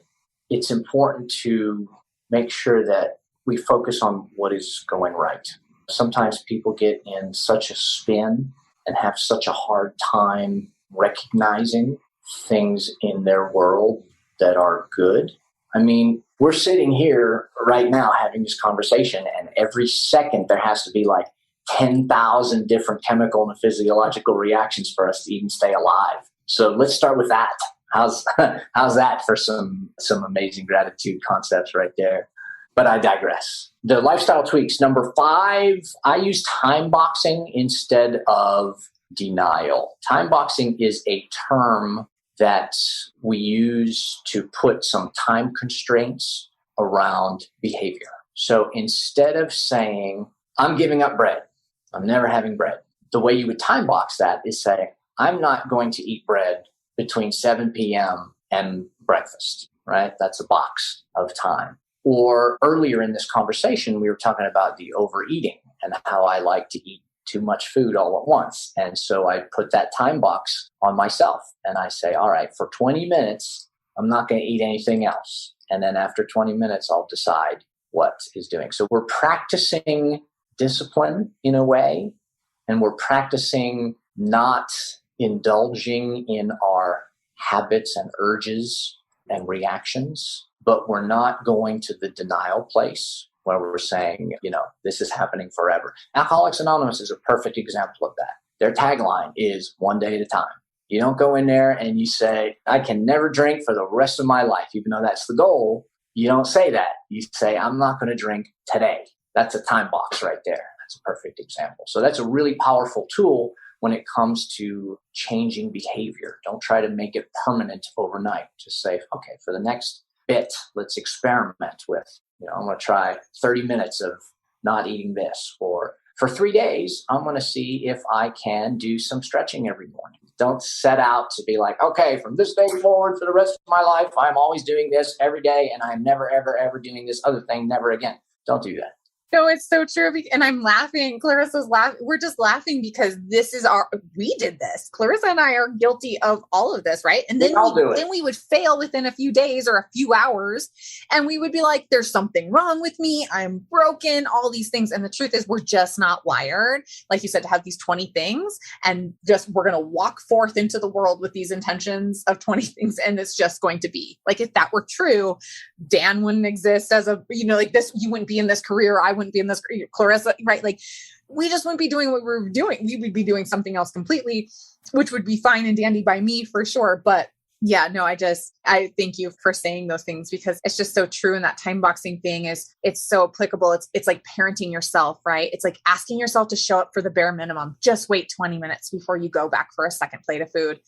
it's important to make sure that we focus on what is going right. Sometimes people get in such a spin and have such a hard time recognizing things in their world that are good. I mean, we're sitting here right now having this conversation, and every second there has to be like 10,000 different chemical and physiological reactions for us to even stay alive. So let's start with that. How's that for some amazing gratitude concepts right there? But I digress. The lifestyle tweaks. Number 5, I use time boxing instead of denial. Time boxing is a term that we use to put some time constraints around behavior. So instead of saying, I'm giving up bread, I'm never having bread, the way you would time box that is say, I'm not going to eat bread between 7 p.m. and breakfast, right? That's a box of time. Or earlier in this conversation, we were talking about the overeating and how I like to eat too much food all at once. And so I put that time box on myself and I say, all right, for 20 minutes, I'm not going to eat anything else. And then after 20 minutes, I'll decide what is doing. So we're practicing discipline in a way, and we're practicing not indulging in our habits and urges and reactions, but we're not going to the denial place where we're saying, this is happening forever. Alcoholics Anonymous is a perfect example of that. Their tagline is 1 day at a time. You don't go in there and you say, I can never drink for the rest of my life, even though that's the goal. You don't say that. You say, I'm not going to drink today. That's a time box right there. That's a perfect example. So that's a really powerful tool when it comes to changing behavior. Don't try to make it permanent overnight. Just say, okay, for the next bit, let's experiment with, I'm going to try 30 minutes of not eating this. Or for 3 days, I'm going to see if I can do some stretching every morning. Don't set out to be like, okay, from this day forward for the rest of my life, I'm always doing this every day and I'm never, ever, ever doing this other thing, never again. Don't do that. No, it's so true. And I'm laughing. Clarissa's laughing. We're just laughing because we did this. Clarissa and I are guilty of all of this, right? And then we would fail within a few days or a few hours. And we would be like, there's something wrong with me. I'm broken, all these things. And the truth is we're just not wired, like you said, to have these 20 things and we're going to walk forth into the world with these intentions of 20 things. And it's just going to be like, if that were true, Dan wouldn't exist as like this, you wouldn't be in this career. I wouldn't be in this, Clarissa, right? Like we just wouldn't be doing what we were doing. We would be doing something else completely, which would be fine and dandy by me for sure. But yeah, no, I thank you for saying those things because it's just so true. And that time boxing thing it's so applicable. It's like parenting yourself, right? It's like asking yourself to show up for the bare minimum. Just wait 20 minutes before you go back for a second plate of food.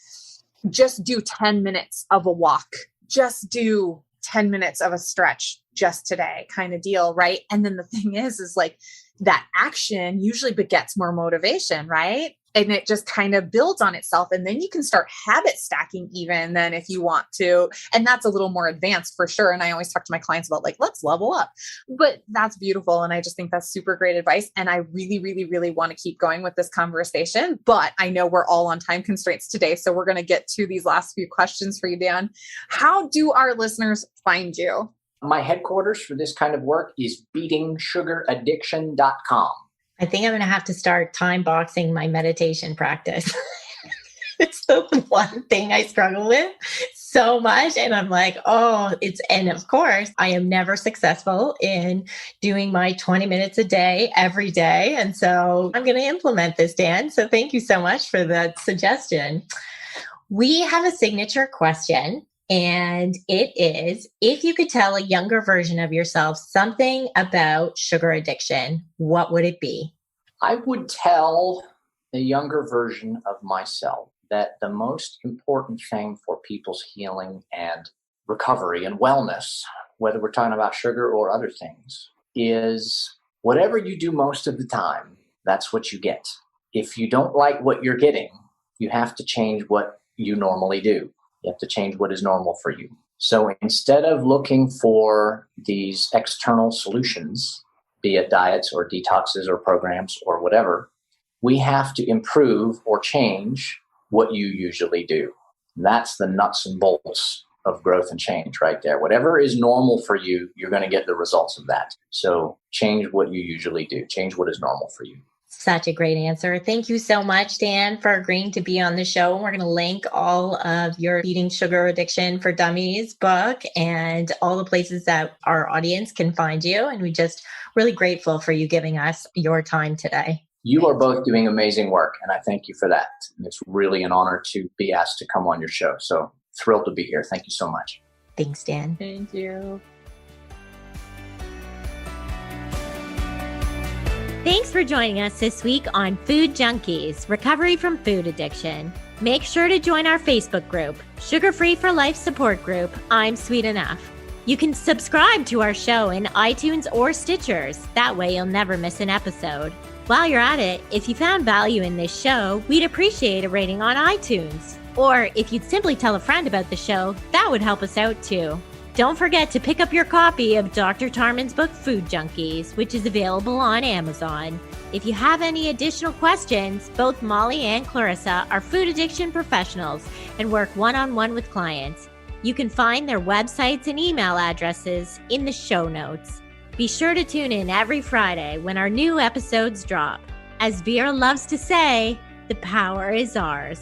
Just do 10 minutes of a walk. Just do 10 minutes of a stretch just today kind of deal. Right. And then the thing is like that action usually begets more motivation, right? And it just kind of builds on itself. And then you can start habit stacking even then if you want to. And that's a little more advanced for sure. And I always talk to my clients about like, let's level up, but that's beautiful. And I just think that's super great advice. And I really, really, really want to keep going with this conversation, but I know we're all on time constraints today. So we're going to get to these last few questions for you, Dan. How do our listeners find you? My headquarters for this kind of work is beatingsugaraddiction.com. I think I'm going to have to start time boxing my meditation practice. It's the one thing I struggle with so much. And I'm like, and of course, I am never successful in doing my 20 minutes a day, every day. And so I'm going to implement this, Dan. So thank you so much for that suggestion. We have a signature question. And it is, if you could tell a younger version of yourself something about sugar addiction, what would it be? I would tell the younger version of myself that the most important thing for people's healing and recovery and wellness, whether we're talking about sugar or other things, is whatever you do most of the time, that's what you get. If you don't like what you're getting, you have to change what you normally do. You have to change what is normal for you. So instead of looking for these external solutions, be it diets or detoxes or programs or whatever, we have to improve or change what you usually do. That's the nuts and bolts of growth and change right there. Whatever is normal for you, you're going to get the results of that. So change what you usually do. Change what is normal for you. Such a great answer. Thank you so much, Dan, for agreeing to be on the show. We're going to link all of your Beating Sugar Addiction for Dummies book and all the places that our audience can find you. And we're just really grateful for you giving us your time today. You are both doing amazing work, and I thank you for that. And it's really an honor to be asked to come on your show. So thrilled to be here. Thank you so much. Thanks, Dan. Thank you. Thanks for joining us this week on Food Junkies, Recovery from Food Addiction. Make sure to join our Facebook group, Sugar Free for Life support group, I'm Sweet Enough. You can subscribe to our show in iTunes or Stitchers. That way you'll never miss an episode. While you're at it, if you found value in this show, we'd appreciate a rating on iTunes. Or if you'd simply tell a friend about the show, that would help us out too. Don't forget to pick up your copy of Dr. Tarman's book, Food Junkies, which is available on Amazon. If you have any additional questions, both Molly and Clarissa are food addiction professionals and work one-on-one with clients. You can find their websites and email addresses in the show notes. Be sure to tune in every Friday when our new episodes drop. As Vera loves to say, the power is ours.